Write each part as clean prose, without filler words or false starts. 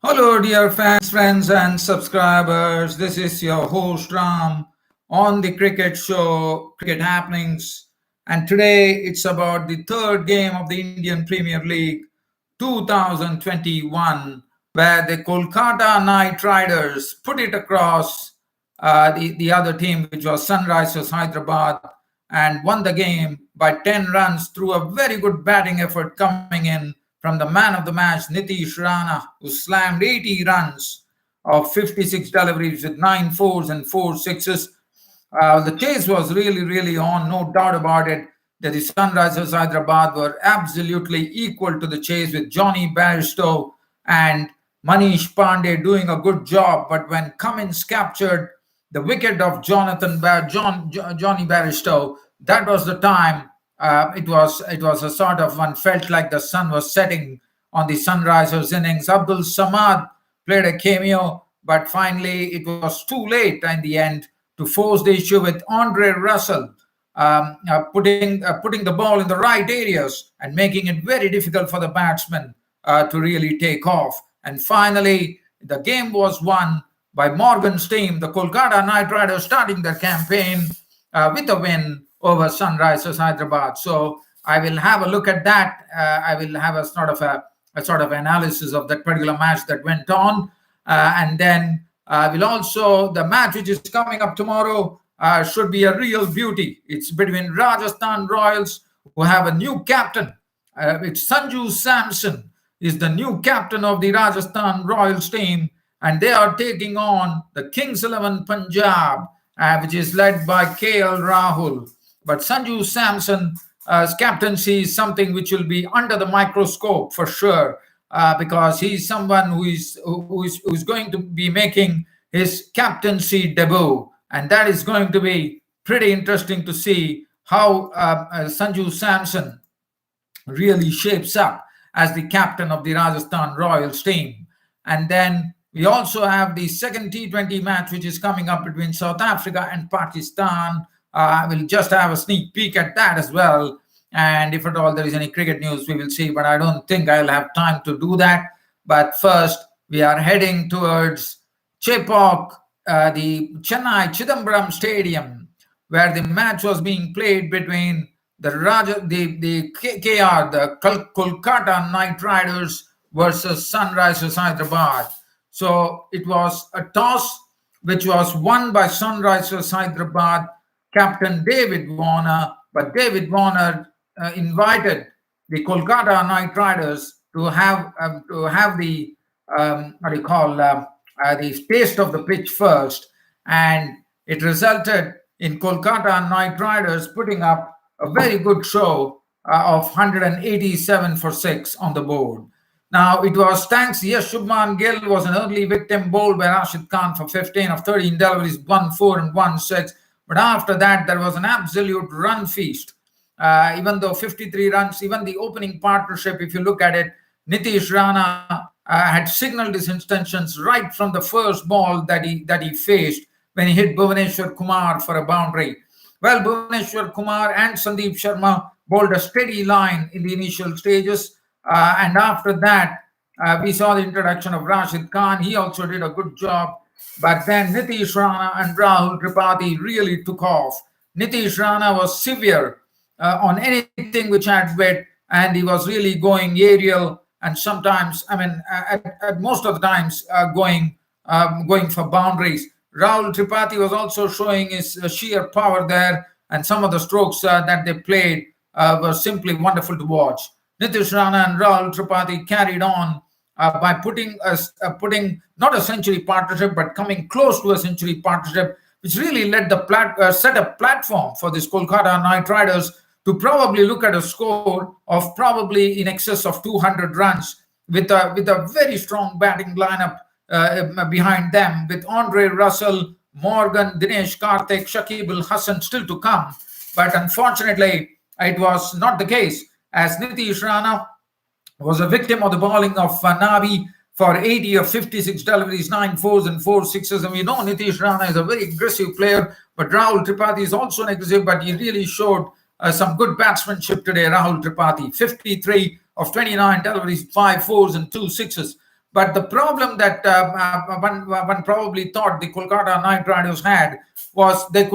Hello, dear fans, friends, and subscribers. This is your host Ram on the cricket show, Cricket Happenings. And today it's about the third game of the Indian Premier League 2021, where the Kolkata Knight Riders put it across the other team, which was Sunrisers Hyderabad, and won the game by 10 runs through a very good batting effort coming in from the man of the match, Nitesh Rana, who slammed 80 runs of 56 deliveries with 9 fours and 4 sixes. The chase was really on, no doubt about it, that the Sunrisers Hyderabad were absolutely equal to the chase with Johnny Bairstow and Manish Pandey doing a good job. But when Cummins captured the wicket of Johnny Bairstow, that was the time. It was a sort of one felt like the sun was setting on the Sunrisers innings. Abdul Samad played a cameo, but finally it was too late in the end to force the issue with Andre Russell putting the ball in the right areas and making it very difficult for the batsman to really take off. And finally, the game was won by Morgan's team, the Kolkata Knight Riders, starting their campaign with a win over Sunrisers Hyderabad. So I will have a look at that. I will have a sort of analysis of that particular match that went on, and then will also the match which is coming up tomorrow should be a real beauty. It's between Rajasthan Royals, who have a new captain. It's Sanju Samson is the new captain of the Rajasthan Royals team, and they are taking on the Kings 11 Punjab, which is led by KL Rahul. But Sanju Samson's captaincy is something which will be under the microscope for sure, because he's someone who is going to be making his captaincy debut, and that is going to be pretty interesting to see how Sanju Samson really shapes up as the captain of the Rajasthan Royals team. And then we also have the second T20 match, which is coming up between South Africa and Pakistan. We'll just have a sneak peek at that as well. And if at all there is any cricket news, we will see. But I don't think I'll have time to do that. But first, we are heading towards Chepauk, the Chennai Chidambaram Stadium, where the match was being played between the Kolkata Knight Riders versus Sunrisers Hyderabad. So it was a toss which was won by Sunrisers Hyderabad captain David Warner, but David Warner invited the Kolkata Knight Riders to have the the taste of the pitch first, and it resulted in Kolkata Knight Riders putting up a very good show of 187 for 6 on the board. Now, it was thanks, yes, Shubman Gill was an early victim bowled by Rashid Khan for 15 of 13 deliveries, 1 4 and 1 6. But after that, there was an absolute run feast. Even though 53 runs, even the opening partnership, if you look at it, Nitesh Rana had signaled his intentions right from the first ball that he faced when he hit Bhuvaneshwar Kumar for a boundary. Well, Bhuvaneshwar Kumar and Sandeep Sharma bowled a steady line in the initial stages. And after that, we saw the introduction of Rashid Khan. He also did a good job. But then Nitesh Rana and Rahul Tripathi really took off. Nitesh Rana was severe on anything which had weight, and he was really going aerial, and sometimes, at most of the times, going for boundaries. Rahul Tripathi was also showing his sheer power there, and some of the strokes that they played were simply wonderful to watch. Nitesh Rana and Rahul Tripathi carried on by putting not a century partnership, but coming close to a century partnership, which really led the set a platform for this Kolkata Knight Riders to probably look at a score of probably in excess of 200 runs with a very strong batting lineup behind them, with Andre Russell, Morgan, Dinesh Karthik, Shakib Al Hasan still to come. But unfortunately, it was not the case, as Nitesh Rana was a victim of the bowling of Nabi for 80 of 56 deliveries, 9 fours and 4 sixes. And we know Nitesh Rana is a very aggressive player, but Rahul Tripathi is also an aggressive, but he really showed some good batsmanship today. Rahul Tripathi, 53 of 29 deliveries, 5 fours and 2 sixes. But the problem that one probably thought the Kolkata Knight Riders had was they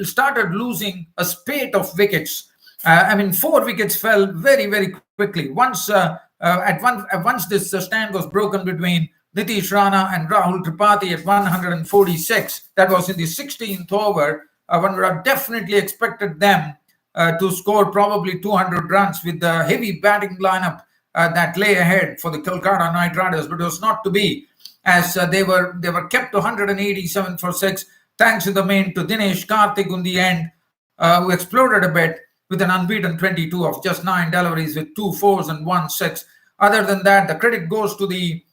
started losing a spate of wickets. I mean, 4 wickets fell very, very quickly. Once this stand was broken between Nitesh Rana and Rahul Tripathi at 146, that was in the 16th over. One would have definitely expected them to score probably 200 runs with the heavy batting lineup that lay ahead for the Kolkata Knight Riders, but it was not to be, as they were kept to 187 for 6, thanks to the main to Dinesh Karthik in the end, who exploded a bit with an unbeaten 22 of just 9 deliveries with 2 fours and 1 6. Other than that, the credit goes to the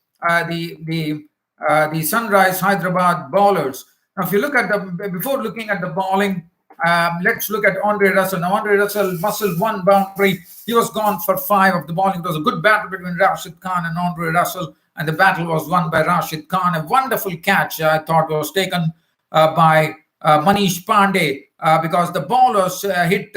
Sunrisers Hyderabad bowlers. Now, if you look at before looking at the bowling, let's look at Andre Russell. Now, Andre Russell muscled one boundary. He was gone for 5 of the bowling. It was a good battle between Rashid Khan and Andre Russell, and the battle was won by Rashid Khan. A wonderful catch, I thought, was taken by Manish Pandey because the bowlers hit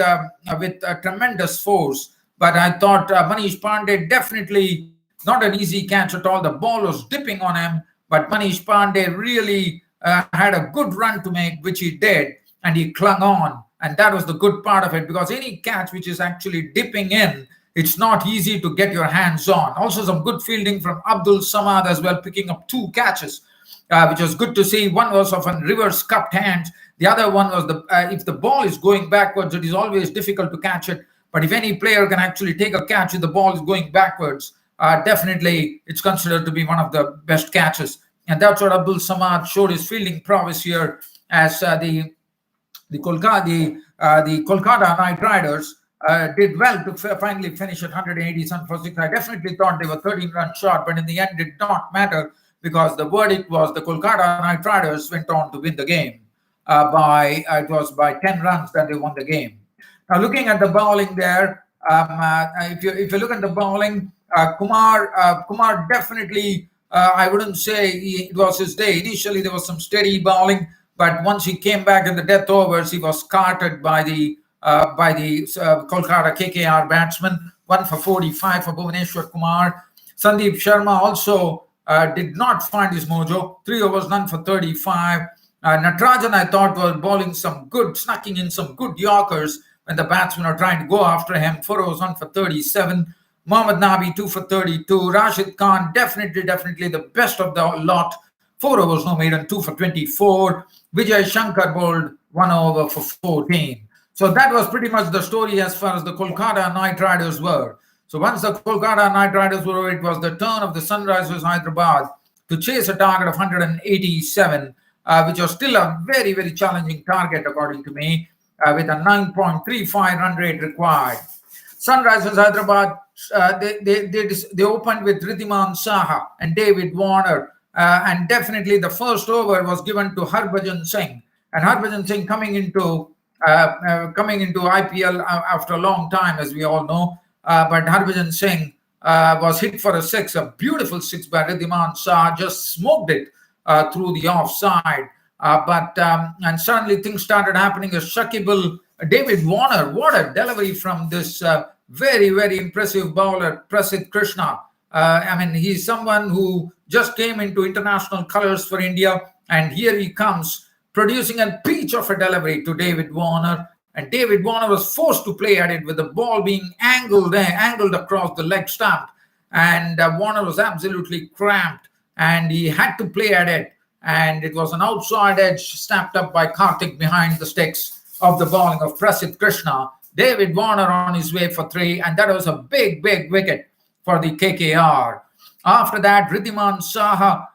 with tremendous force. But I thought Manish Pandey definitely not an easy catch at all. The ball was dipping on him, but Manish Pandey really had a good run to make, which he did, and he clung on. And that was the good part of it, because any catch which is actually dipping in, it's not easy to get your hands on. Also, some good fielding from Abdul Samad as well, picking up 2 catches, which was good to see. One was of a reverse cupped hand. The other one was if the ball is going backwards, it is always difficult to catch it. But if any player can actually take a catch if the ball is going backwards, definitely it's considered to be one of the best catches. And that's what Abdul Samad showed his fielding prowess here, as the Kolkata Knight Riders did well to finally finish at 187 for 6. I definitely thought they were 13 runs short, but in the end it did not matter, because the verdict was the Kolkata Knight Riders went on to win the game it was by 10 runs that they won the game. Now, looking at the bowling there, if you look at the bowling, Kumar definitely, I wouldn't say it was his day. Initially, there was some steady bowling, but once he came back in the death overs, he was carted by the Kolkata KKR batsman. 1 for 45 for Bhuvaneshwar Kumar. Sandeep Sharma also did not find his mojo. 3 overs, none for 35. Natarajan, I thought, was bowling snacking in some good Yorkers when the batsmen are trying to go after him. 4 overs, 1 for 37. Mohammad Nabi, 2 for 32. Rashid Khan, definitely the best of the lot. 4 overs, no maiden, 2 for 24. Vijay Shankar bowled 1 over for 14. So that was pretty much the story as far as the Kolkata Knight Riders were. So once the Kolkata Knight Riders were over, it was the turn of the Sunrisers Hyderabad to chase a target of 187, which was still a very, very challenging target, according to me, with a 9.35 run rate required. Sunrisers Hyderabad, they opened with Ridhiman Saha and David Warner, and definitely the first over was given to Harbhajan Singh. And Harbhajan Singh coming into IPL after a long time, as we all know, but Harbhajan Singh was hit for a 6, a beautiful 6 by Ridhiman Saha, just smoked it through the offside. And suddenly things started happening as David Warner, what a delivery from this very, very impressive bowler, Prasidh Krishna. I mean, he's someone who just came into international colors for India, and here he comes producing a peach of a delivery to David Warner. And David Warner was forced to play at it with the ball being angled across the leg stump. And Warner was absolutely cramped, and he had to play at it. And it was an outside edge snapped up by Karthik behind the sticks of the bowling of Prasidh Krishna. David Warner on his way for 3, and that was a big, big wicket for the KKR. After that, Ridhiman Saha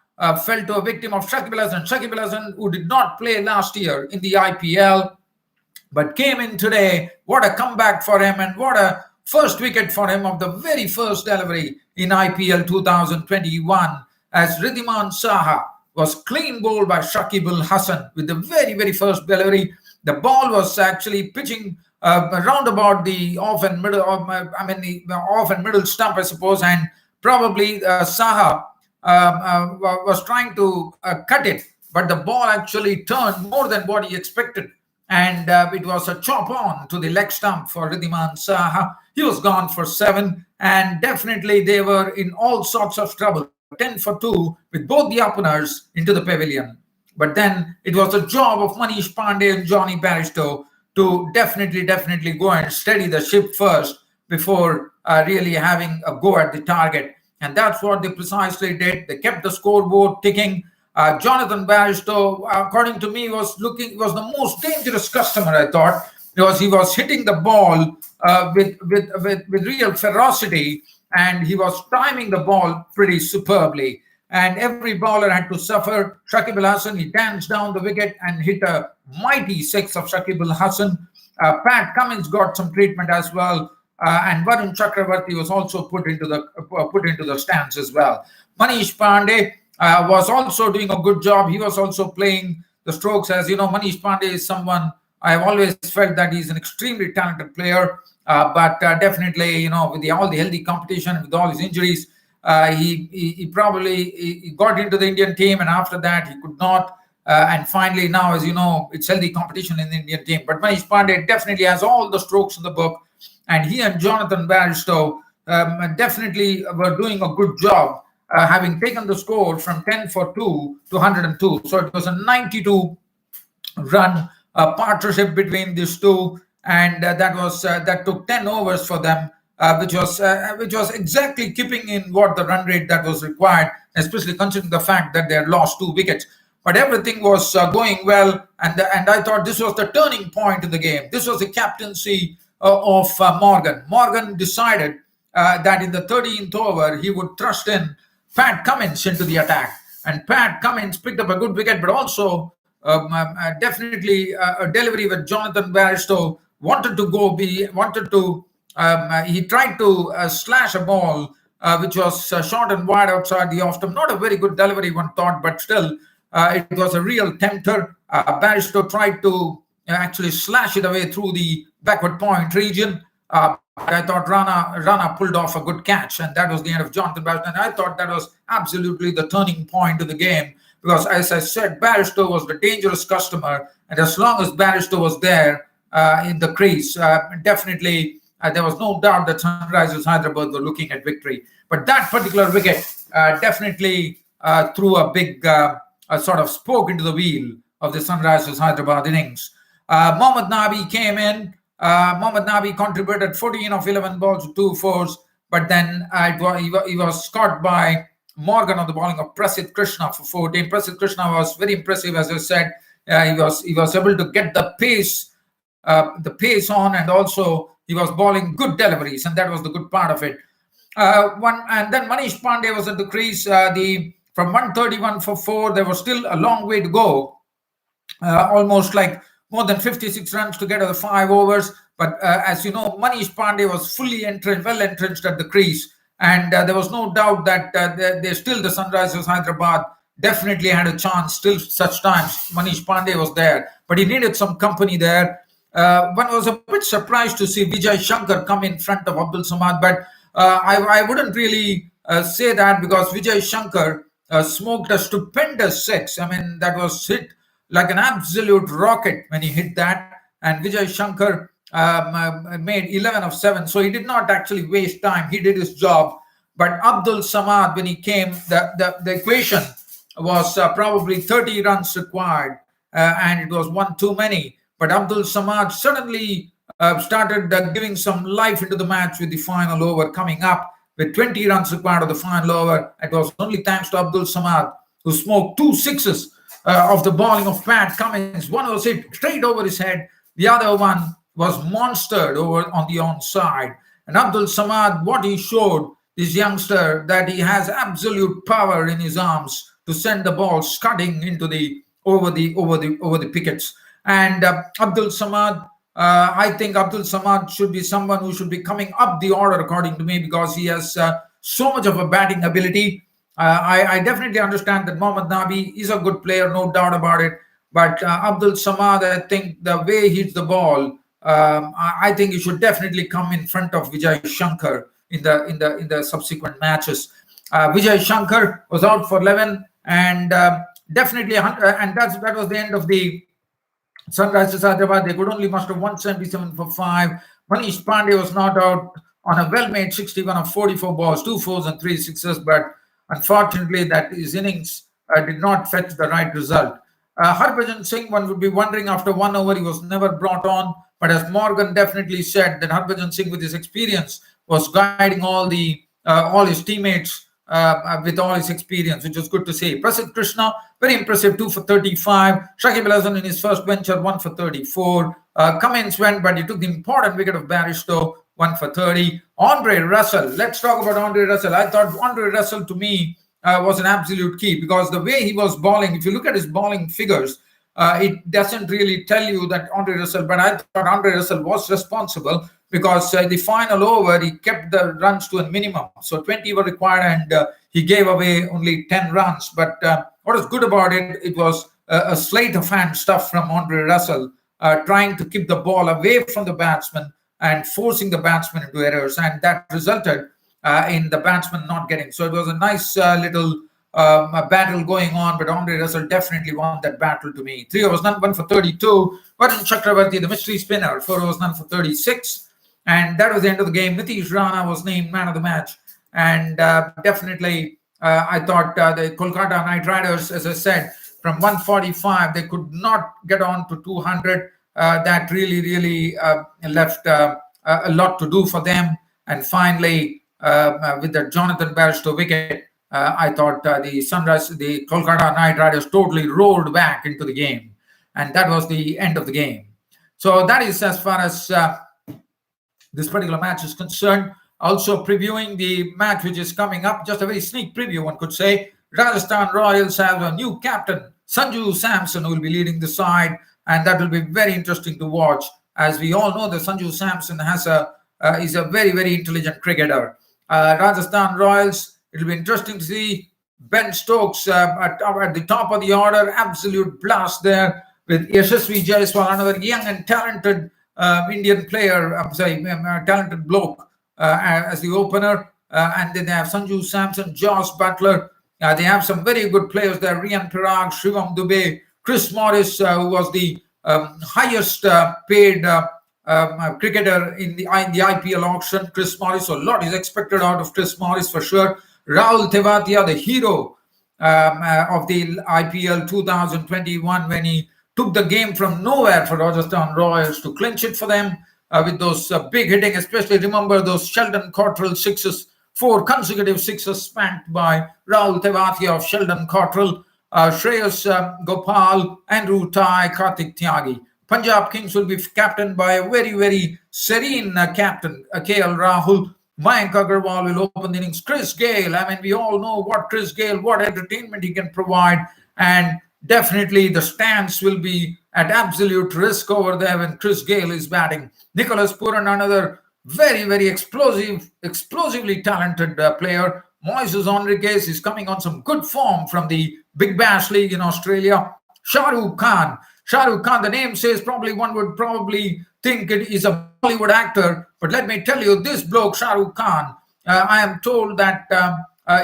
fell to a victim of Shakib Al Hasan. Shakib Al Hasan, who did not play last year in the IPL, but came in today. What a comeback for him, and what a first wicket for him of the very first delivery in IPL 2021, as Ridhiman Saha was clean bowled by Shakib Al Hasan with the very, very first delivery. The ball was actually pitching around about the off and middle stump, I suppose, and probably Saha was trying to cut it, but the ball actually turned more than what he expected, and it was a chop on to the leg stump for Ridhiman Saha. He was gone for 7, and definitely they were in all sorts of trouble. 10 for 2 with both the openers into the pavilion. But then it was the job of Manish Pandey and Johnny Barristow to definitely go and steady the ship first before really having a go at the target. And that's what they precisely did. They kept the scoreboard ticking. Jonathan Barristow, according to me, was the most dangerous customer, I thought, because he was hitting the ball with real ferocity, and he was timing the ball pretty superbly. And every bowler had to suffer. Shakib Al Hasan, he danced down the wicket and hit a mighty six of Shakib Al Hasan. Pat Cummins got some treatment as well, and Varun Chakravarti was also put into the stands as well. Manish Pandey was also doing a good job. He was also playing the strokes. As you know, Manish Pandey is someone I have always felt that he's an extremely talented player, but definitely, with all the healthy competition, with all his injuries, he probably got into the Indian team, and after that he could not. And finally, now, as you know, it's healthy competition in the Indian team. But Manish Pandey definitely has all the strokes in the book, and he and Jonathan Barristow definitely were doing a good job, having taken the score from 10 for 2 to 102. So it was a 92-run partnership between these two, and that took 10 overs for them, which was exactly keeping in what the run rate that was required, especially considering the fact that they had lost 2 wickets. But everything was going well, and I thought this was the turning point in the game. This was the captaincy of Morgan. Morgan decided that in the 13th over he would thrust in Pat Cummins into the attack, and Pat Cummins picked up a good wicket, but also definitely a delivery with Jonathan Barristow he tried to slash a ball which was short and wide outside the off stump. Not a very good delivery, one thought, but still it was a real tempter. Barristow tried to actually slash it away through the backward point region. I thought Rana pulled off a good catch, and that was the end of Jonathan Barristow. And I thought that was absolutely the turning point of the game, because, as I said, Barristow was the dangerous customer, and as long as Barristow was there in the crease, definitely there was no doubt that Sunrisers Hyderabad were looking at victory. But that particular wicket definitely threw a big sort of spoke into the wheel of the Sunrisers Hyderabad innings. Mohammad Nabi came in. Mohammad Nabi contributed 14 of 11 balls with 2 fours, but then he was caught by Morgan on the bowling of Prasidh Krishna for 14. Prasidh Krishna was very impressive, as I said. He was able to get the pace on, and also he was bowling good deliveries, and that was the good part of it. And then Manish Pandey was at the crease. From 131 for 4, there was still a long way to go, almost like more than 56 runs to get to the 5 overs. But as you know, Manish Pandey was well entrenched at the crease, and there was no doubt that the Sunrisers Hyderabad definitely had a chance till such times Manish Pandey was there. But he needed some company there. One was a bit surprised to see Vijay Shankar come in front of Abdul Samad, but I wouldn't really say that, because Vijay Shankar smoked a stupendous 6. I mean, that was hit like an absolute rocket when he hit that. And Vijay Shankar made 11 of 7. So he did not actually waste time. He did his job. But Abdul Samad, when he came, the equation was probably 30 runs required, and it was one too many. But Abdul Samad suddenly started giving some life into the match with the final over coming up with 20 runs required of the final over. It was only thanks to Abdul Samad, who smoked 2 sixes of the bowling of Pat Cummins. One was hit straight over his head. The other one was monstered over on the onside. And Abdul Samad, what he showed this youngster, that he has absolute power in his arms to send the ball scudding into over the pickets. And Abdul Samad, I think Abdul Samad should be someone who should be coming up the order, according to me, because he has so much of a batting ability. I definitely understand that Mohammad Nabi is a good player, no doubt about it. But Abdul Samad, I think the way he hits the ball, I think he should definitely come in front of Vijay Shankar in the subsequent matches. Vijay Shankar was out for 11, and definitely, and that was the end of the Sunrisers Hyderabad. They could only muster 177 for 5. Manish Pandey was not out on a well-made 61 of 44 balls, 2 fours and 3 sixes. But Unfortunately, that his innings did not fetch the right result. Harbhajan Singh, one would be wondering after 1 over, he was never brought on. But as Morgan definitely said, that Harbhajan Singh, with his experience, was guiding all his teammates with all his experience, which was good to see. Prasidh Krishna, very impressive, 2 for 35. Shakib Al Hasan in his first venture, 1 for 34. Cummins went, but he took the important wicket of Barstow, 1 for 30. Andre Russell, let's talk about Andre Russell. I thought Andre Russell, to me, was an absolute key, because the way he was bowling, if you look at his bowling figures, it doesn't really tell you that Andre Russell, but I thought Andre Russell was responsible, because the final over, he kept the runs to a minimum. So 20 were required, and he gave away only 10 runs. But what was good about it, it was a sleight of hand stuff from Andre Russell, trying to keep the ball away from the batsman and forcing the batsman into errors. And that resulted in the batsman not getting. So it was a nice little battle going on, but Andre Russell definitely won that battle to me. 3 overs, none, 1 for 32. Varun Chakravarti, the mystery spinner, 4 overs, none for 36. And that was the end of the game. Nitesh Rana was named man of the match. And definitely, I thought the Kolkata Knight Riders, as I said, from 145, they could not get on to 200. That really left a lot to do for them. And finally, with the Jonathan Barstow wicket, I thought the Kolkata Knight Riders totally rolled back into the game. And that was the end of the game. So that is as far as this particular match is concerned. Also previewing the match which is coming up, just a very sneak preview, one could say. Rajasthan Royals have a new captain, Sanju Samson, who will be leading the side, and that will be very interesting to watch. As we all know, that Sanju Samson is a very intelligent cricketer. Rajasthan Royals, it will be interesting to see Ben Stokes at the top of the order, absolute blast there, with Yashasvi Jaiswal, another young and talented Indian player, talented bloke as the opener. And then they have Sanju Samson, Josh Butler. They have some very good players there, Rian Parag, Shivam Dubey, Chris Morris, who was the highest paid cricketer in the IPL auction. Chris Morris, so a lot is expected out of Chris Morris for sure. Rahul Tewatia, the hero of the IPL 2021, when he took the game from nowhere for Rajasthan Royals to clinch it for them with those big hitting, especially remember those Sheldon Cottrell sixes, 4 consecutive sixes spanked by Rahul Tewatia of Sheldon Cottrell, Shreyas Gopal, Andrew Tai, Karthik Tyagi. Punjab Kings will be captained by a very serene captain, KL Rahul. Mayank Agarwal will open the innings. Chris Gale, I mean, we all know what Chris Gale, what entertainment he can provide. And definitely the stands will be at absolute risk over there when Chris Gale is batting. Nicholas Puran, another very explosively talented player. Moises Enriquez is coming on some good form from the Big Bash League in Australia. Shah Rukh Khan, the name says one would probably think it is a Bollywood actor, but let me tell you, this bloke, Shah Rukh Khan, I am told that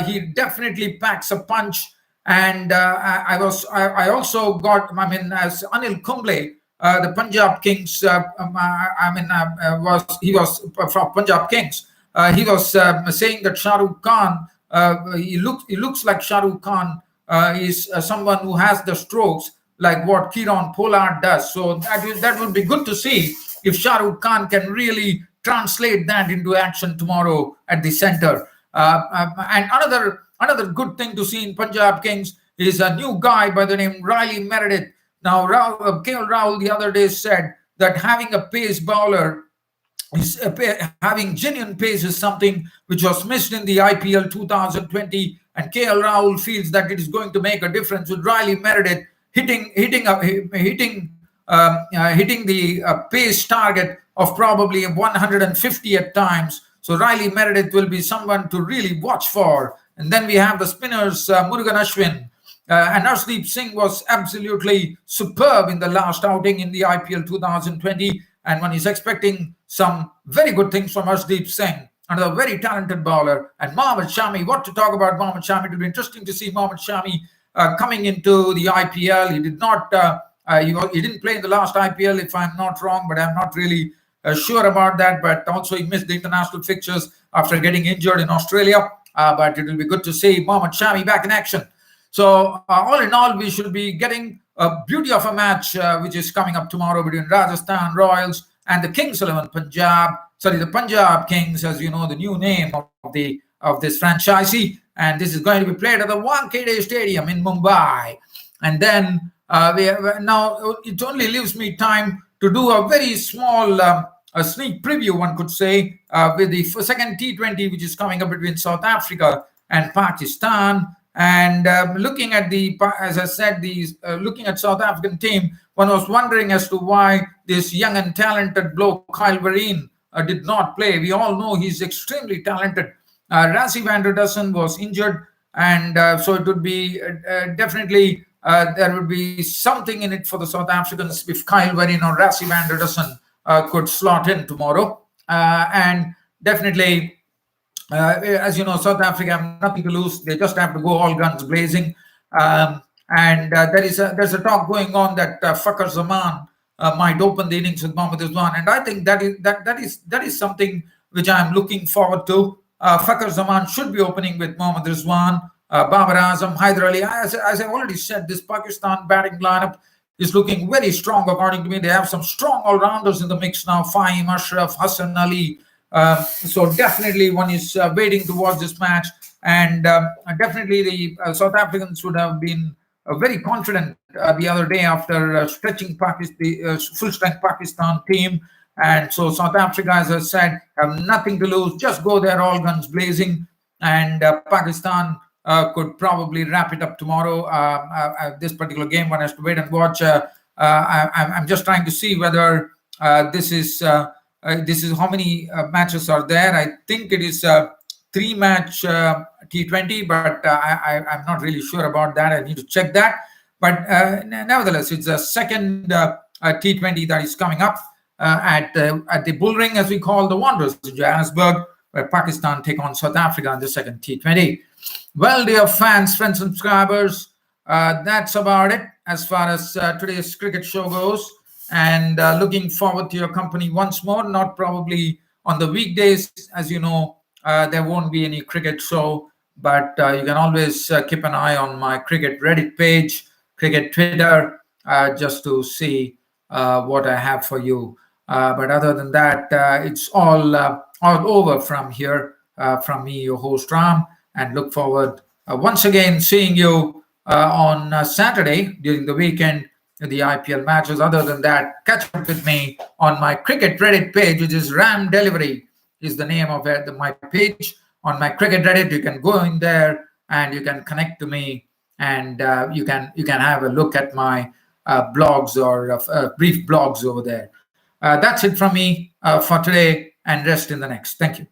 he definitely packs a punch. And I also got, as Anil Kumble, the Punjab Kings, he was from Punjab Kings. He was saying that Shah Rukh Khan, he looks like Shah Rukh Khan is someone who has the strokes like what Kieron Pollard does. So that would be good to see if Shah Rukh Khan can really translate that into action tomorrow at the center. And another good thing to see in Punjab Kings is a new guy by the name Riley Meredith. Now, KL Rahul the other day said that having a pace bowler, having genuine pace is something which was missed in the IPL 2020, and KL Rahul feels that it is going to make a difference with Riley Meredith hitting the pace target of probably 150 at times. So Riley Meredith will be someone to really watch for. And then we have the spinners, Murugan Ashwin. And Arshdeep Singh was absolutely superb in the last outing in the IPL 2020. And one is expecting some very good things from Arshdeep Singh, another very talented bowler. And Mohammad Shami, what to talk about Mohammad Shami? It will be interesting to see Mohammad Shami coming into the IPL. He did not, he didn't play in the last IPL, if I'm not wrong, but I'm not really sure about that. But also he missed the international fixtures after getting injured in Australia. but it will be good to see Mohammad Shami back in action. So all in all, we should be getting a beauty of a match which is coming up tomorrow between Rajasthan Royals and the Kings 11 Punjab. Sorry, the Punjab Kings, as you know, the new name of this franchisee, and this is going to be played at the Wankhede Stadium in Mumbai. And then now it only leaves me time to do a very small a sneak preview, one could say, with the second T20, which is coming up between South Africa and Pakistan. And looking at as I said, looking at South African team, one was wondering as to why this young and talented bloke Kyle Vereen did not play. We all know he's extremely talented. Rassie van der Dussen was injured, and so it would be definitely there would be something in it for the South Africans if Kyle Vereen or Rassie van der Dussen could slot in tomorrow. And definitely, as you know, South Africa have nothing to lose. They just have to go all guns blazing. And there's a talk going on that Fakhar Zaman might open the innings with Mohammad Rizwan, and I think that is something which I'm looking forward to. Fakhar Zaman should be opening with Mohammad Rizwan, Babar Azam, Haider Ali. As I already said, this Pakistan batting lineup is looking very strong according to me. They have some strong all-rounders in the mix now: Fahim Ashraf, Hassan Ali. So definitely one is waiting to watch this match, and definitely the South Africans would have been very confident the other day after stretching the full-strength Pakistan team. And so South Africa, as I said, have nothing to lose. Just go there all guns blazing, and Pakistan could probably wrap it up tomorrow. This particular game, one has to wait and watch. I'm just trying to see whether this is how many matches are there. I think it is a 3-match T20, but I'm not really sure about that. I need to check that. But nevertheless, it's a second T20 that is coming up at the Bull Ring, as we call the Wanderers in Johannesburg, where Pakistan take on South Africa in the second T20. Well, dear fans, friends, and subscribers, that's about it as far as today's cricket show goes. And looking forward to your company once more. Not probably on the weekdays, as you know, there won't be any cricket show, but you can always keep an eye on my cricket Reddit page, cricket Twitter, just to see what I have for you. But other than that, it's all over from here, from me, your host Ram, and look forward once again seeing you on Saturday during the weekend, the IPL matches. Other than that, catch up with me on my cricket Reddit page, which is Ram Delivery is the name of my page. On my cricket Reddit, you can go in there and you can connect to me, and you can have a look at my blogs or brief blogs over there. That's it from me for today, and rest in the next. Thank you.